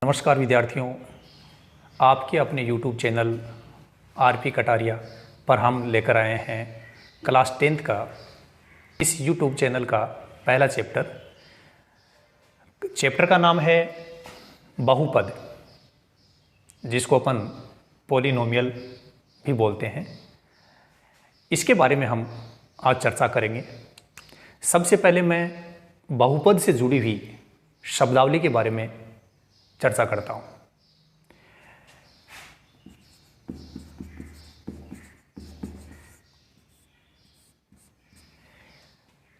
नमस्कार विद्यार्थियों, आपके अपने YouTube चैनल आरपी कटारिया पर हम लेकर आए हैं क्लास 10th का इस YouTube चैनल का पहला चैप्टर का नाम है बहुपद, जिसको अपन पॉलिनोमियल भी बोलते हैं। इसके बारे में हम आज चर्चा करेंगे। सबसे पहले मैं बहुपद से जुड़ी हुई शब्दावली के बारे में चर्चा करता हूं।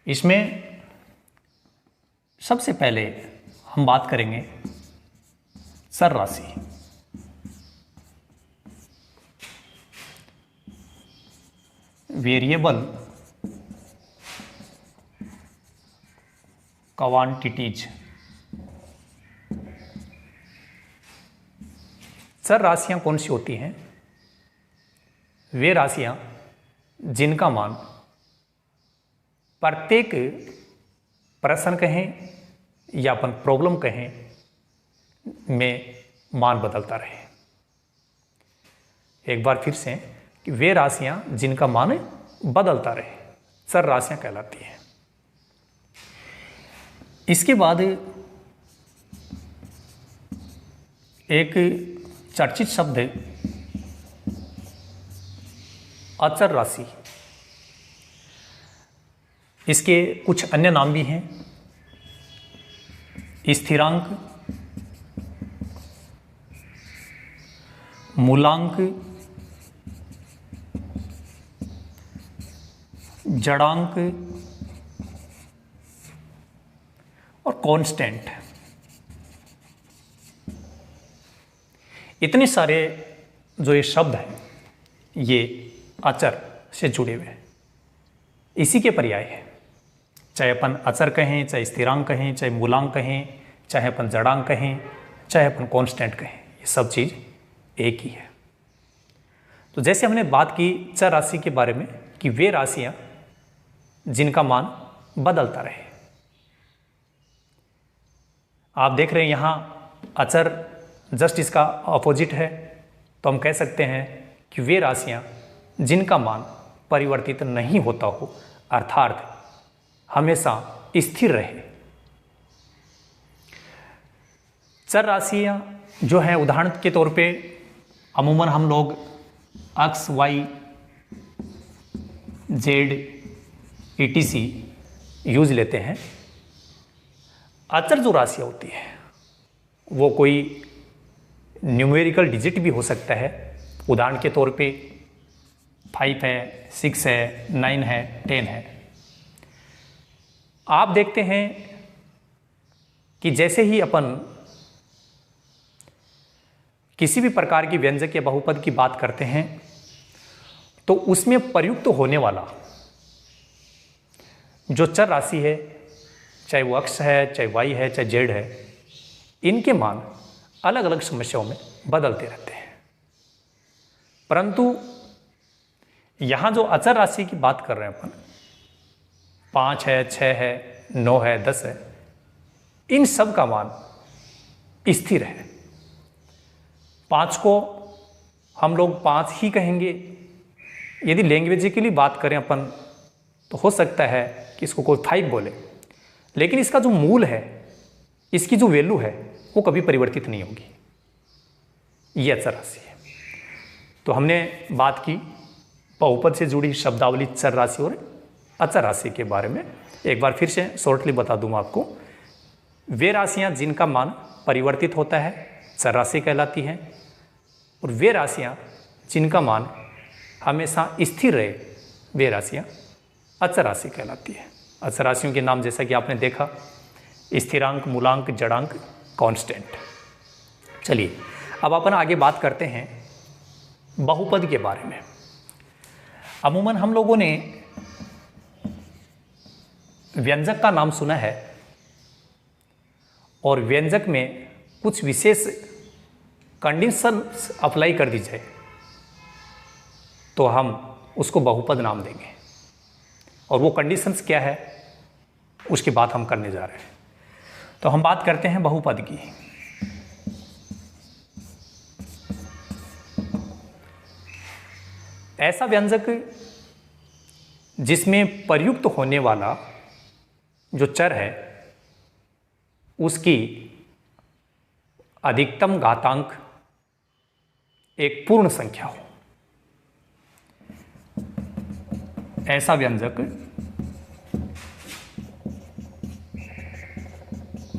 इसमें सबसे पहले हम बात करेंगे सरराशि। Variable quantities. सर राशियां कौन सी होती हैं? वे राशियां जिनका मान प्रत्येक प्रश्न कहें या अपन प्रॉब्लम कहें में मान बदलता रहे। एक बार फिर से कि वे राशियां जिनका मान बदलता रहे सर राशियां कहलाती हैं। इसके बाद एक चर्चित शब्द अचर राशि। इसके कुछ अन्य नाम भी हैं। स्थिरांक, मूलांक, जड़ांक और कांस्टेंट। इतने सारे जो ये शब्द हैं ये अचर से जुड़े हुए हैं, इसी के पर्याय है। चाहे अपन अचर कहें, चाहे स्थिरांक कहें, चाहे मूलांक कहें, चाहे अपन जड़ांक कहें, चाहे अपन कांस्टेंट कहें, ये सब चीज़ एक ही है। तो जैसे हमने बात की चर राशि के बारे में कि वे राशियां जिनका मान बदलता रहे। आप देख रहे हैं यहाँ अचर जस्ट इसका अपोजिट है, तो हम कह सकते हैं कि वे राशियां जिनका मान परिवर्तित नहीं होता हो, अर्थात हमेशा स्थिर रहे। चर राशियां जो हैं, उदाहरण के तौर पे अमूमन हम लोग X, Y, Z, etc use लेते हैं। अचर जो राशियां होती है वो कोई न्यूमेरिकल डिजिट भी हो सकता है। उदाहरण के तौर पे 5 है, 6 है, 9 है, 10 है। आप देखते हैं कि जैसे ही अपन किसी भी प्रकार की व्यंजक या बहुपद की बात करते हैं तो उसमें प्रयुक्त होने वाला जो चर राशि है, चाहे वो एक्स है, चाहे वाई है, चाहे जेड है, इनके मान अलग अलग समस्याओं में बदलते रहते हैं। परंतु यहां जो अचर राशि की बात कर रहे हैं अपन, 5 है, 6 है, 9 है, 10 है, इन सब का मान स्थिर है। 5 को हम लोग 5 ही कहेंगे। यदि लैंग्वेजिकली बात करें अपन तो हो सकता है कि इसको कोई 5 बोले, लेकिन इसका जो मूल है, इसकी जो वैल्यू है, वो कभी परिवर्तित नहीं होगी। ये अचर राशि है। तो हमने बात की बहुपद से जुड़ी शब्दावली चर राशि और अचर राशि के बारे में। एक बार फिर से शॉर्टली बता दूं आपको। वे राशियां जिनका मान परिवर्तित होता है चर राशि कहलाती हैं, और वे राशियां जिनका मान हमेशा स्थिर रहे, वे राशियां अचर राशि कहलाती है। अचर राशियों के नाम जैसा कि आपने देखा, स्थिरांक, मूलांक, जड़ांक, कांस्टेंट। चलिए अब अपन आगे बात करते हैं बहुपद के बारे में। अमूमन हम लोगों ने व्यंजक का नाम सुना है और व्यंजक में कुछ विशेष कंडीशंस अप्लाई कर दी जाए तो हम उसको बहुपद नाम देंगे। और वो कंडीशंस क्या है उसकी बात हम करने जा रहे हैं। तो हम बात करते हैं बहुपद की। ऐसा व्यंजक जिसमें प्रयुक्त होने वाला जो चर है उसकी अधिकतम घातांक एक पूर्ण संख्या हो। ऐसा व्यंजक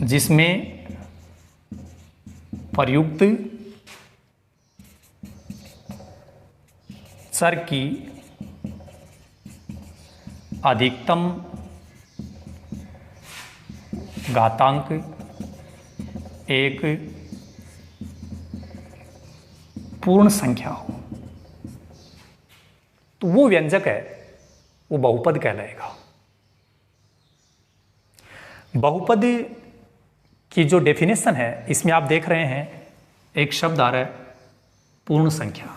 जिसमें प्रयुक्त चर की अधिकतम घातांक एक पूर्ण संख्या हो, तो वो व्यंजक है, वो बहुपद कहलाएगा। बहुपद की जो डेफिनेशन है इसमें आप देख रहे हैं एक शब्द आ रहा है पूर्ण संख्या।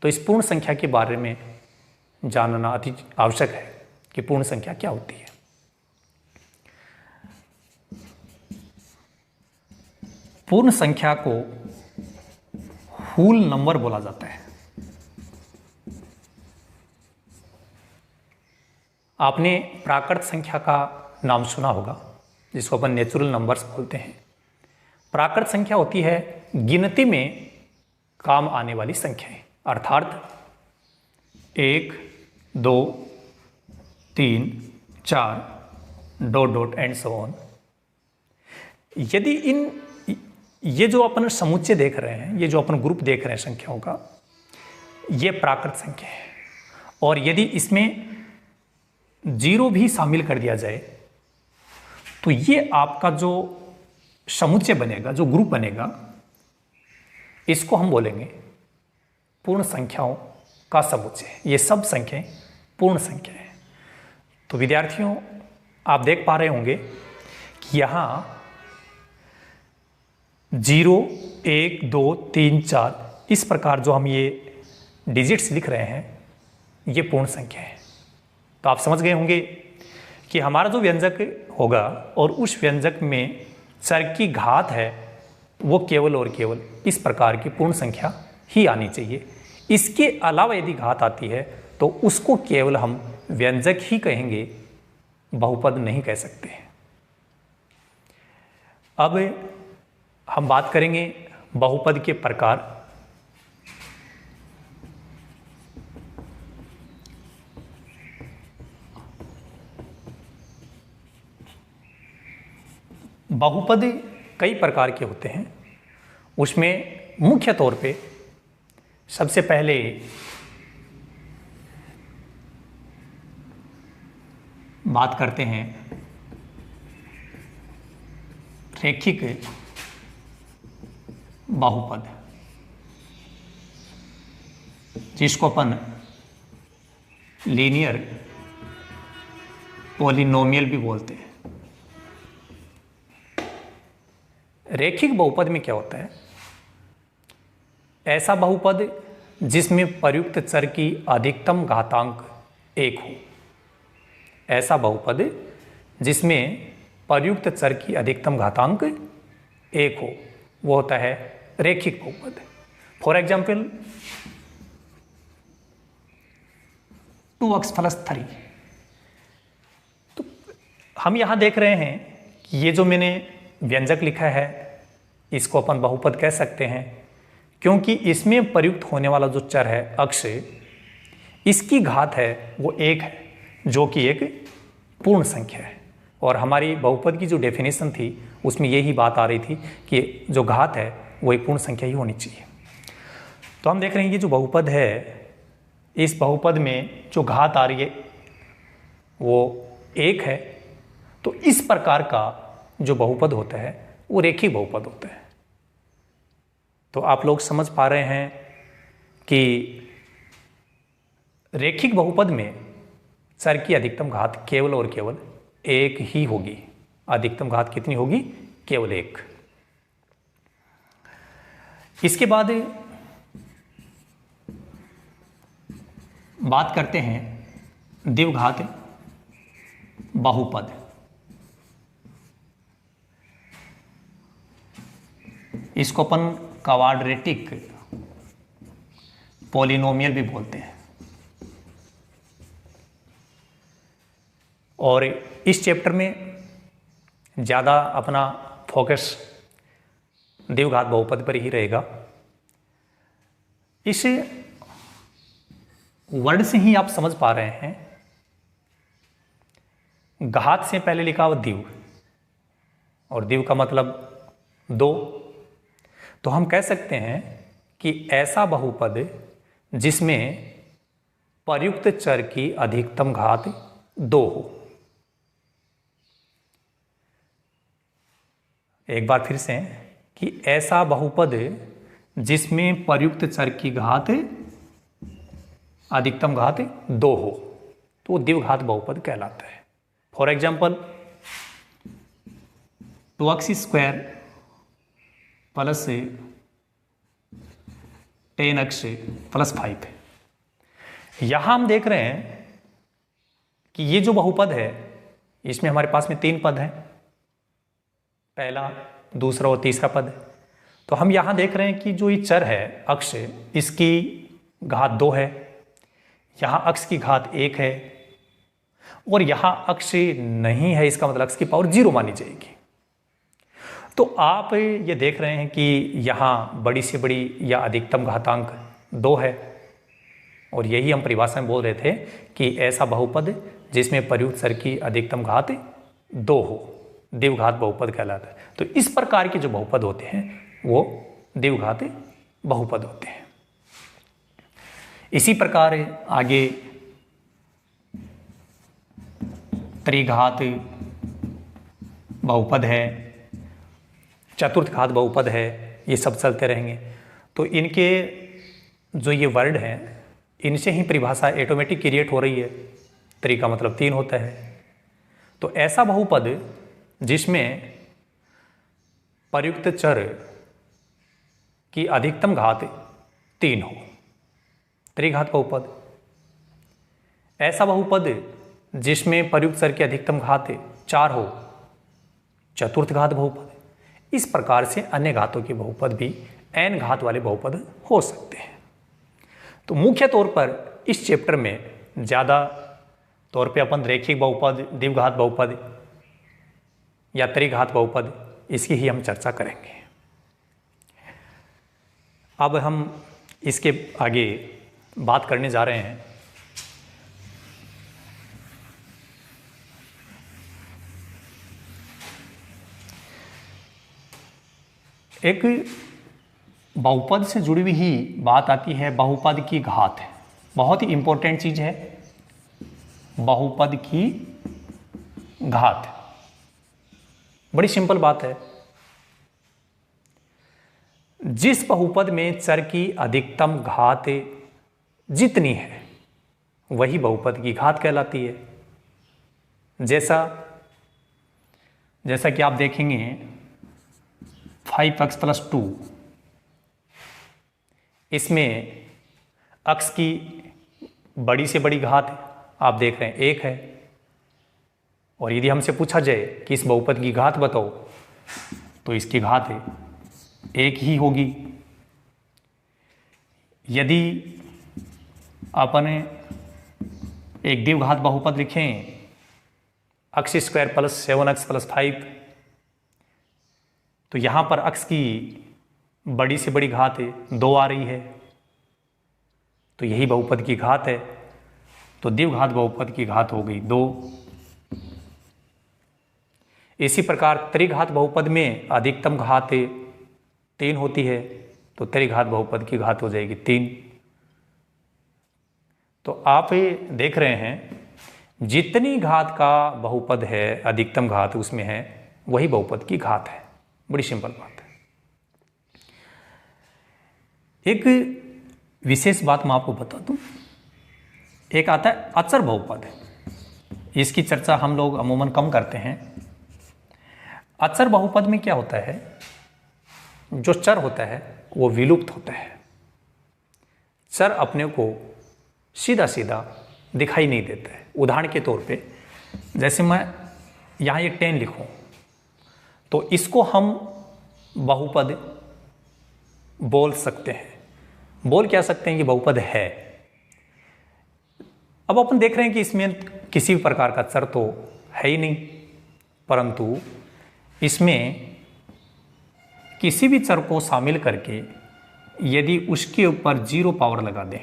तो इस पूर्ण संख्या के बारे में जानना अति आवश्यक है कि पूर्ण संख्या क्या होती है। पूर्ण संख्या को होल नंबर बोला जाता है। आपने प्राकृत संख्या का नाम सुना होगा, जिसको अपन नेचुरल नंबर्स बोलते हैं। प्राकृत संख्या होती है गिनती में काम आने वाली संख्याएं, अर्थात 1, 2, 3, 4 dot dot and so on. यदि ये जो अपन समुच्चय देख रहे हैं, ये जो अपन ग्रुप देख रहे हैं संख्याओं का, ये प्राकृत संख्या है। और यदि इसमें 0 भी शामिल कर दिया जाए तो ये आपका जो समुच्चय बनेगा, जो ग्रुप बनेगा, इसको हम बोलेंगे पूर्ण संख्याओं का समुच्चय। ये सब संख्याएं पूर्ण संख्या है। तो विद्यार्थियों, आप देख पा रहे होंगे कि यहाँ 0, 1, 2, 3, 4 इस प्रकार जो हम ये डिजिट्स लिख रहे हैं, ये पूर्ण संख्या है। तो आप समझ गए होंगे कि हमारा जो व्यंजक होगा और उस व्यंजक में चर की घात है वो केवल और केवल इस प्रकार की पूर्ण संख्या ही आनी चाहिए। इसके अलावा यदि घात आती है तो उसको केवल हम व्यंजक ही कहेंगे, बहुपद नहीं कह सकते। अब हम बात करेंगे बहुपद के प्रकार। बहुपद कई प्रकार के होते हैं। उसमें मुख्य तौर पे सबसे पहले बात करते हैं रैखिक बहुपद, जिसको अपन लीनियर पॉलिनोमियल भी बोलते हैं। रैखिक बहुपद में क्या होता है? ऐसा बहुपद जिसमें प्रयुक्त चर की अधिकतम घातांक 1 हो। ऐसा बहुपद जिसमें प्रयुक्त चर की अधिकतम घातांक 1 हो, वो होता है रैखिक बहुपद। For example 2x + 3। तो हम यहां देख रहे हैं कि ये जो मैंने व्यंजक लिखा है इसको अपन बहुपद कह सकते हैं, क्योंकि इसमें प्रयुक्त होने वाला जो चर है अक्ष, इसकी घात है वो 1 है, जो कि एक पूर्ण संख्या है। और हमारी बहुपद की जो डेफिनेशन थी उसमें यही बात आ रही थी कि जो घात है वो एक पूर्ण संख्या ही होनी चाहिए। तो हम देख रहे हैं ये जो बहुपद है, इस बहुपद में जो घात आ रही है वो 1 है। तो इस प्रकार का जो बहुपद होता है वो रैखिक बहुपद होता है। तो आप लोग समझ पा रहे हैं कि रैखिक बहुपद में चर की अधिकतम घात केवल और केवल 1 ही होगी। अधिकतम घात कितनी होगी? केवल 1। इसके बाद बात करते हैं द्विघात बहुपद। इसको अपन क्वाड्रेटिक पॉलिनोमियल भी बोलते हैं। और इस चैप्टर में ज़्यादा अपना फोकस द्विघात बहुपद पर ही रहेगा। इस वर्ड से ही आप समझ पा रहे हैं, घात से पहले लिखा हुआ द्विव, और द्विव का मतलब दो, तो हम कह सकते हैं कि ऐसा बहुपद जिसमें प्रयुक्त चर की अधिकतम घात 2 हो। एक बार फिर से, कि ऐसा बहुपद जिसमें प्रयुक्त चर की घात अधिकतम घात 2 हो, तो वो द्विघात बहुपद कहलाता है। For example 2x² plus 10x plus 5 है। यहां हम देख रहे हैं कि ये जो बहुपद है इसमें हमारे पास में 3 पद हैं, पहला, दूसरा और तीसरा पद है। तो हम यहां देख रहे हैं कि जो ये चर है अक्ष, इसकी घात 2 है, यहां अक्ष की घात 1 है, और यहां अक्ष नहीं है, इसका मतलब अक्ष की पावर 0 मानी जाएगी। तो आप ये देख रहे हैं कि यहां बड़ी से बड़ी या अधिकतम घातांक 2 है, और यही हम परिभाषा में बोल रहे थे कि ऐसा बहुपद जिसमें प्रयुक्त चर की अधिकतम घात 2 हो, द्विघात बहुपद कहलाता है। तो इस प्रकार के जो बहुपद होते हैं वो द्विघात बहुपद होते हैं। इसी प्रकार आगे त्रिघात बहुपद है, चतुर्थ घात बहुपद है, ये सब चलते रहेंगे। तो इनके जो ये वर्ड हैं इनसे ही परिभाषा ऑटोमेटिक क्रिएट हो रही है। त्रि का मतलब 3 होता है। तो ऐसा बहुपद जिसमें प्रयुक्त चर की अधिकतम घात 3 हो, त्रिघात बहुपद। ऐसा बहुपद जिसमें प्रयुक्त चर की अधिकतम घात 4 हो, चतुर्थ घात बहुपद। इस प्रकार से अन्य घातों के बहुपद भी n घात वाले बहुपद हो सकते हैं। तो मुख्य तौर पर इस चैप्टर में ज़्यादा तौर पे अपन रैखिक बहुपद, द्विघात बहुपद या त्रिघात बहुपद, इसकी ही हम चर्चा करेंगे। अब हम इसके आगे बात करने जा रहे हैं एक बहुपद से जुड़ी हुई ही बात आती है, बहुपद की घात। बहुत ही इंपॉर्टेंट चीज है बहुपद की घात। बड़ी सिंपल बात है, जिस बहुपद में चर की अधिकतम घात जितनी है वही बहुपद की घात कहलाती है। जैसा कि आप देखेंगे 5x + 2, इसमें अक्ष की बड़ी से बड़ी घात आप देख रहे हैं 1 है, और यदि हमसे पूछा जाए कि इस बहुपद की घात बताओ तो इसकी घात 1 ही होगी। यदि अपन एक द्विघात बहुपद लिखें x² + 7x + 5, तो यहां पर अक्ष की बड़ी से बड़ी घात 2 आ रही है, तो यही बहुपद की घात है। तो द्विघात बहुपद की घात हो गई 2। इसी प्रकार त्रिघात बहुपद में अधिकतम घात 3 होती है, तो त्रिघात बहुपद की घात हो जाएगी 3। तो आप ये देख रहे हैं जितनी घात का बहुपद है अधिकतम घात उसमें है वही बहुपद की घात है। बड़ी सिंपल बात है। एक विशेष बात मैं आपको बता दूं, एक आता है अचर बहुपद। इसकी चर्चा हम लोग अमूमन कम करते हैं। अचर बहुपद में क्या होता है, जो चर होता है वो विलुप्त होता है। चर अपने को सीधा सीधा दिखाई नहीं देता है। उदाहरण के तौर पे जैसे मैं यहाँ ये 10 लिखूं तो इसको हम बहुपद बोल सकते हैं। बोल क्या सकते हैं कि बहुपद है। अब अपन देख रहे हैं कि इसमें किसी भी प्रकार का चर तो है ही नहीं, परंतु इसमें किसी भी चर को शामिल करके यदि उसके ऊपर 0 पावर लगा दें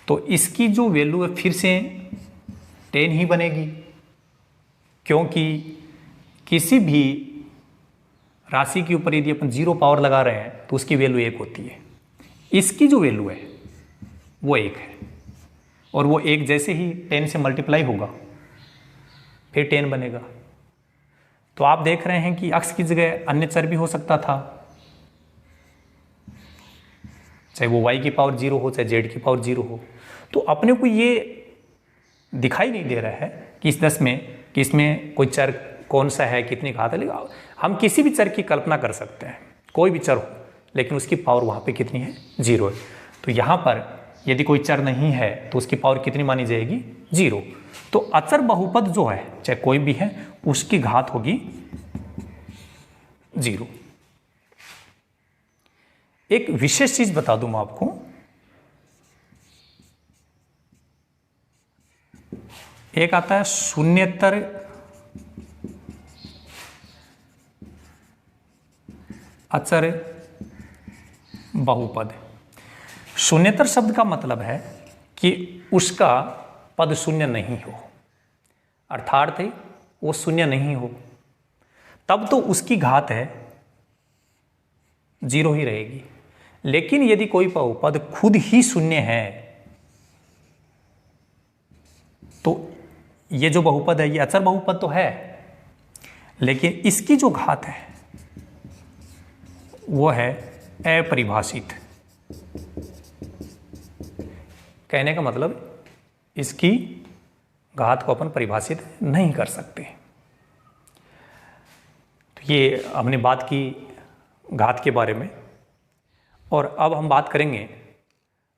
तो इसकी जो वैल्यू है फिर से 10 ही बनेगी, क्योंकि किसी भी राशि के ऊपर यदि अपन 0 पावर लगा रहे हैं तो उसकी वैल्यू 1 होती है। इसकी जो वैल्यू है वो 1 है, और वो 1 जैसे ही 10 से मल्टीप्लाई होगा फिर 10 बनेगा। तो आप देख रहे हैं कि x की जगह अन्य चर भी हो सकता था, चाहे वो y की पावर 0 हो चाहे z की पावर 0 हो। तो अपने को ये दिखाई नहीं दे रहा है कि इस 10 में कि इसमें कोई चर कौन सा है, कितनी घात है, लेकिन हम किसी भी चर की कल्पना कर सकते हैं, कोई भी चर हो, लेकिन उसकी पावर वहाँ पे कितनी है, 0 है। तो यहाँ पर यदि कोई चर नहीं है तो उसकी पावर कितनी मानी जाएगी, 0। तो अचर बहुपद जो है चाहे कोई भी है उसकी घात होगी 0। एक विशेष चीज बता दूं मैं आपको, एक आता है शून्येतर अचर बहुपद। शून्येतर शब्द का मतलब है कि उसका पद शून्य नहीं हो, अर्थात वो शून्य नहीं हो, तब तो उसकी घात है 0 ही रहेगी। लेकिन यदि कोई बहुपद खुद ही शून्य है तो ये जो बहुपद है ये अचर बहुपद तो है, लेकिन इसकी जो घात है वो है अपरिभाषित। कहने का मतलब इसकी घात को अपन परिभाषित नहीं कर सकते। तो ये हमने बात की घात के बारे में, और अब हम बात करेंगे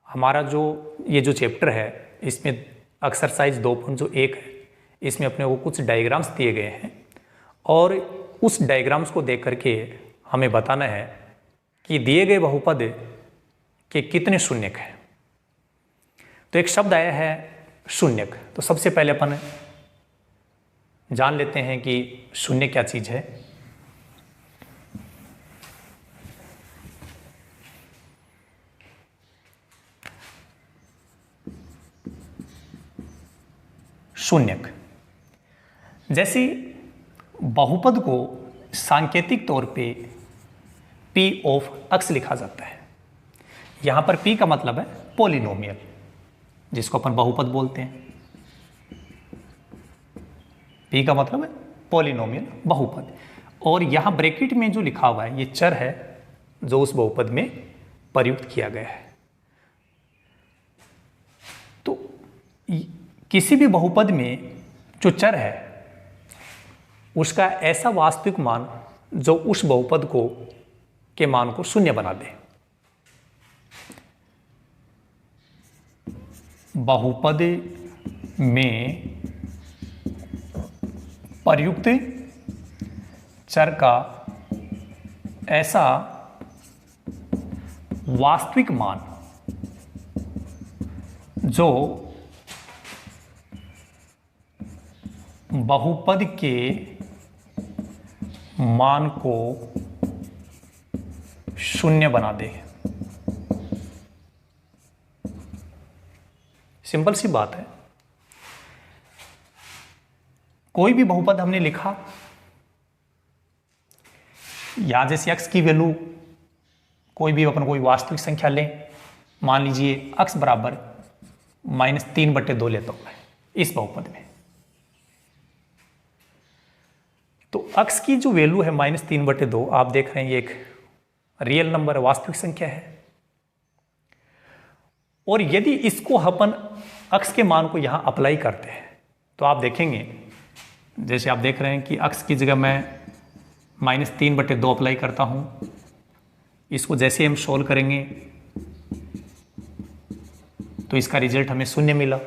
हमारा जो ये जो चैप्टर है इसमें एक्सरसाइज 2.1 है, इसमें अपने को कुछ डायग्राम्स दिए गए हैं और उस डायग्राम्स को देख करके हमें बताना है कि दिए गए बहुपद के कितने शून्यक हैं। तो एक शब्द आया है शून्यक, तो सबसे पहले अपन जान लेते हैं कि शून्य क्या चीज है। शून्यक जैसे बहुपद को सांकेतिक तौर पे p ऑफ x लिखा जाता है। यहां पर p का मतलब है पॉलिनोमियल, जिसको अपन बहुपद बोलते हैं। p का मतलब है पॉलिनोमियल, बहुपद। और यहां ब्रैकेट में जो लिखा हुआ है ये चर है जो उस बहुपद में प्रयुक्त किया गया है। तो किसी भी बहुपद में जो चर है उसका ऐसा वास्तविक मान जो उस बहुपद को के मान को शून्य बना दे। बहुपद में प्रयुक्त चर का ऐसा वास्तविक मान जो बहुपद के मान को शून्य बना दे। सिंपल सी बात है, कोई भी बहुपद हमने लिखा, यहां जैसे x की वैल्यू कोई भी अपन कोई वास्तविक संख्या लें, मान लीजिए x बराबर -3/2 लेता हूं मैं इस बहुपद में, तो x की जो वैल्यू है -3/2, आप देख रहे हैं ये एक रियल नंबर है, वास्तविक संख्या है। और यदि इसको अपन x के मान को यहां अप्लाई करते हैं तो आप देखेंगे, जैसे आप देख रहे हैं कि x की जगह मैं -3/2 अप्लाई करता हूं, इसको जैसे हम सोल्व करेंगे तो इसका रिजल्ट हमें 0 मिला।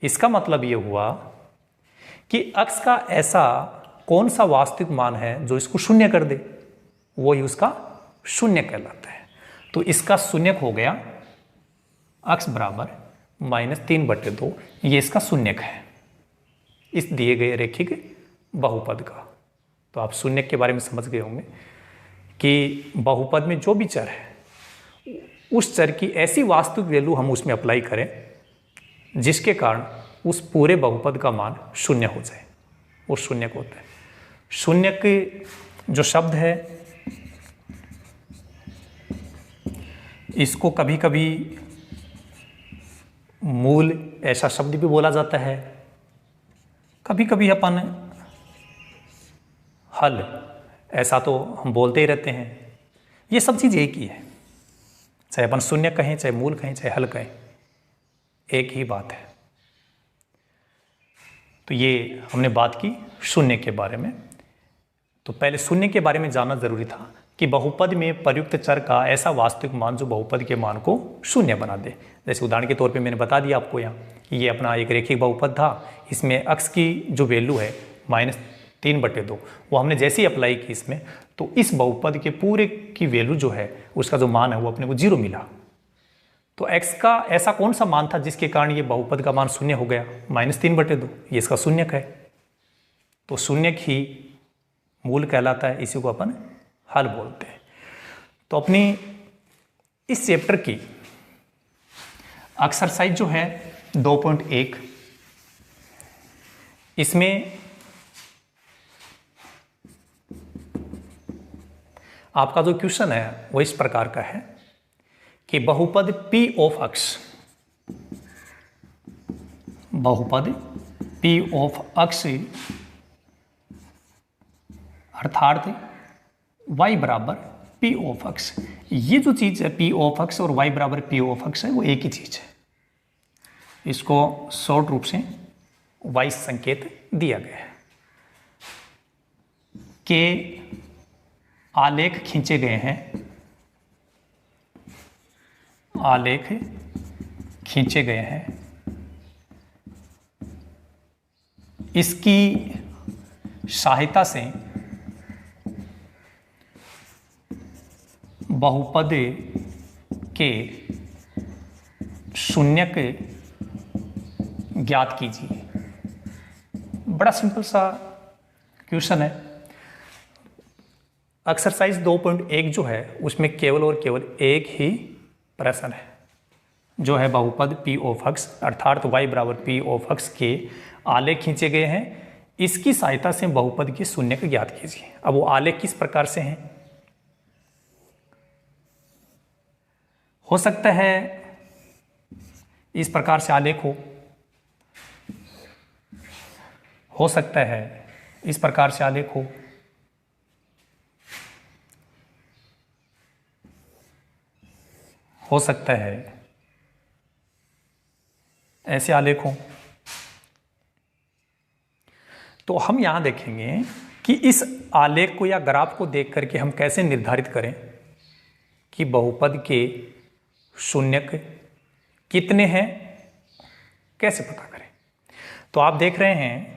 इसका मतलब ये हुआ कि x का ऐसा कौन सा वास्तविक मान है जो इसको 0 कर दे, वो ही उसका शून्य कहलाता है। तो इसका शून्यक हो गया x बराबर -3/2, ये इसका शून्यक है इस दिए गए रैखिक बहुपद का। तो आप शून्यक के बारे में समझ गए होंगे कि बहुपद में जो भी चर है उस चर की ऐसी वास्तविक वैल्यू हम उसमें अप्लाई करें जिसके कारण उस पूरे बहुपद का मान शून्य हो जाए, वो शून्यक होता है। शून्यक जो शब्द है इसको कभी कभी मूल ऐसा शब्द भी बोला जाता है, कभी कभी अपन हल ऐसा तो हम बोलते ही रहते हैं। ये सब चीज़ एक ही है, चाहे अपन शून्य कहें, चाहे मूल कहें, चाहे हल कहें, एक ही बात है। तो ये हमने बात की शून्य के बारे में। तो पहले शून्य के बारे में जानना जरूरी था कि बहुपद में प्रयुक्त चर का ऐसा वास्तविक मान जो बहुपद के मान को शून्य बना दे। जैसे उदाहरण के तौर पे मैंने बता दिया आपको यहाँ कि ये अपना एक रैखिक बहुपद था, इसमें x की जो वैल्यू है -3/2 वो हमने जैसे ही अप्लाई की इसमें, तो इस बहुपद के पूरे की वैल्यू जो है उसका जो मान है वो अपने को 0 मिला। तो x का ऐसा कौन सा मान था जिसके कारण ये बहुपद का मान शून्य हो गया? -3/2, ये इसका शून्यक है। तो शून्यक ही मूल कहलाता है, इसी को अपन हल बोलते हैं। तो अपनी इस चैप्टर की एक्सरसाइज जो है 2.1, इसमें आपका जो क्वेश्चन है वो इस प्रकार का है कि बहुपद P ऑफ x, बहुपद P ऑफ x अर्थात y बराबर P ऑफ x, ये जो चीज है P ऑफ x और y बराबर P ऑफ x है वो एक ही चीज है। इसको शॉर्ट रूप से y संकेत दिया गया है कि आलेख खींचे गए हैं, आलेख खींचे गए हैं, इसकी सहायता से बहुपद के शून्यक ज्ञात कीजिए। बड़ा सिंपल सा क्वेश्चन है। एक्सरसाइज 2.1 जो है उसमें केवल और केवल एक ही प्रश्न है जो है बहुपद P ऑफ x अर्थात y बराबर P ऑफ x के आलेख खींचे गए हैं, इसकी सहायता से बहुपद के शून्यक ज्ञात कीजिए। अब वो आलेख किस प्रकार से हैं? हो सकता है इस प्रकार से आलेख हो सकता है इस प्रकार से आलेख हो सकता है ऐसे आलेख हो। तो हम यहां देखेंगे कि इस आलेख को या ग्राफ को देख करके हम कैसे निर्धारित करें कि बहुपद के शून्यक कितने हैं, कैसे पता करें। तो आप देख रहे हैं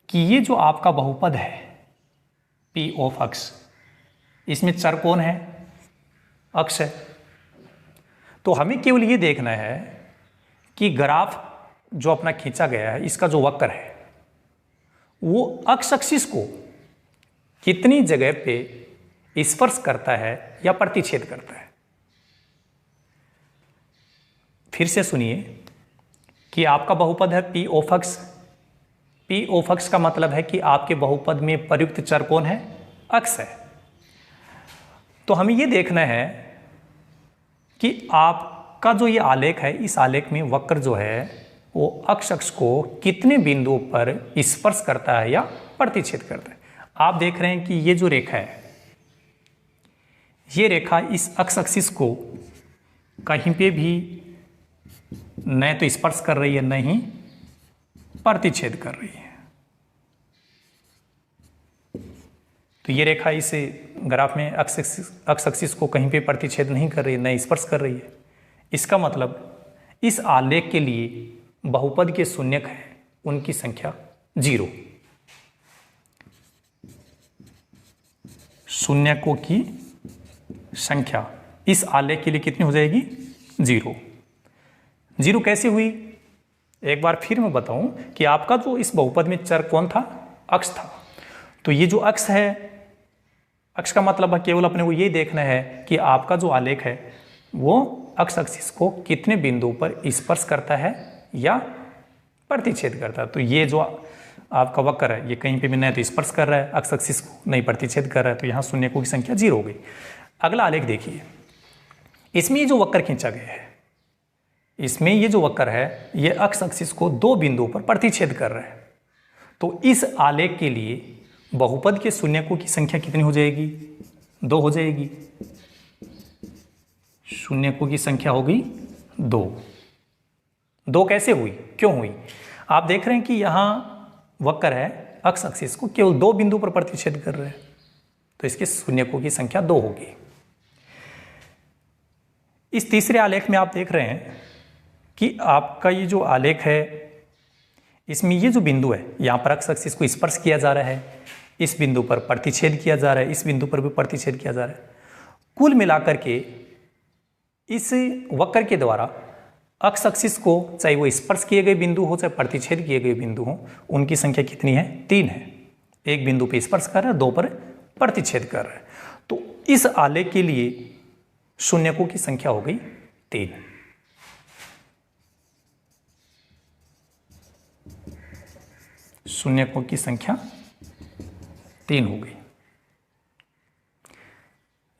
कि ये जो आपका बहुपद है P ऑफ x, इसमें चर कौन है? x है। तो हमें केवल ये देखना है कि ग्राफ जो अपना खींचा गया है इसका जो वक्र है वो x एक्सिस को कितनी जगह पे स्पर्श करता है या प्रतिच्छेद करता है। फिर से सुनिए कि आपका बहुपद है P of x। P of x का मतलब है कि आपके बहुपद में प्रयुक्त चर कौन है? x है। तो हमें ये देखना है कि आपका जो ये आलेख है, इस आलेख में वक्र जो है वो x अक्ष को कितने बिंदुओं पर स्पर्श करता है या प्रतिच्छेद करता है। आप देख रहे हैं कि ये जो रेखा है, ये रेखा इस x एक्सिस को कहीं पे भी न तो स्पर्श कर रही है, न ही प्रतिच्छेद कर रही है। तो ये रेखा इस ग्राफ में x एक्सिस को कहीं पे प्रतिच्छेद नहीं कर रही है, न स्पर्श कर रही है। इसका मतलब इस आलेख के लिए बहुपद के शून्यक हैं उनकी संख्या 0। शून्यकों की संख्या इस आलेख के लिए कितनी हो जाएगी? 0। 0 कैसे हुई? एक बार फिर मैं बताऊं कि आपका जो इस बहुपद में चर कौन था? अक्ष था। तो ये जो अक्ष है, अक्ष का मतलब है केवल अपने को ये देखना है कि आपका जो आलेख है वो अक्ष एक्सिस को कितने बिंदु पर स्पर्श करता है या प्रतिच्छेद करता है। तो ये जो आपका वक्र है ये कहीं पे भी नहीं तो स्पर्श कर रहा है, अक्ष एक्सिस को नहीं प्रतिच्छेद कर रहा है, तो यहाँ शून्यकों की संख्या 0 हो गई। अगला आलेख देखिए, इसमें ये जो वक्र खींचा गया है, इसमें ये जो वक्र है ये अक्ष एक्सिस को 2 बिंदुओं पर प्रतिच्छेद कर रहा है। तो इस आलेख के लिए बहुपद के शून्यकों की संख्या कितनी हो जाएगी? 2 हो जाएगी। शून्यकों की संख्या होगी 2। 2 कैसे हुई, क्यों हुई? आप देख रहे हैं कि यहां वक्र है, अक्ष एक्सिस को केवल 2 बिंदु पर प्रतिच्छेद कर रहे हैं, तो इसके शून्यकों की संख्या 2 होगी। इस तीसरे आलेख में आप देख रहे हैं कि आपका ये जो आलेख है इसमें ये जो बिंदु है यहाँ पर अक्ष एक्सिस को स्पर्श किया जा रहा है, इस बिंदु पर प्रतिच्छेद किया जा रहा है, इस बिंदु पर भी प्रतिच्छेद किया जा रहा है। कुल मिलाकर के इस वक्र के द्वारा अक्ष एक्सिस को, चाहे वो स्पर्श किए गए बिंदु हो चाहे प्रतिच्छेद किए गए बिंदु हो, उनकी संख्या कितनी है? 3 है। एक बिंदु पे स्पर्श कर रहा है, 2 पर प्रतिच्छेद कर रहा है। तो इस आलेख के लिए शून्यकों की संख्या हो गई 3। शून्यकों की संख्या 3 हो गई।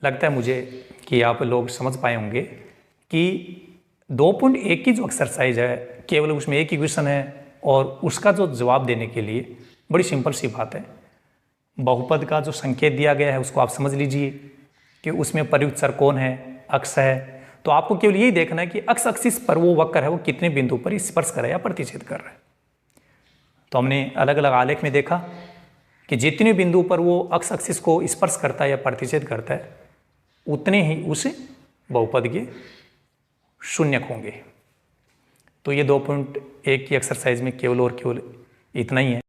लगता है मुझे कि आप लोग समझ पाए होंगे कि 2.1 की जो एक्सरसाइज है केवल उसमें एक ही क्वेश्चन है और उसका जो जवाब देने के लिए बड़ी सिंपल सी बात है। बहुपद का जो संकेत दिया गया है उसको आप समझ लीजिए कि उसमें प्रयुक्त चर कौन है? अक्ष है। तो आपको केवल यही देखना है कि अक्ष एक्सिस पर वो वक्र है वो कितने बिंदु पर स्पर्श कर रहा है या प्रतिच्छेद कर रहा है। तो हमने अलग अलग आलेख में देखा कि जितने बिंदु पर वो अक्ष एक्सिस को स्पर्श करता है या प्रतिच्छेद करता है उतने ही उस बहुपद के शून्यक होंगे। तो ये 2.1 की एक्सरसाइज में केवल और केवल इतना ही है।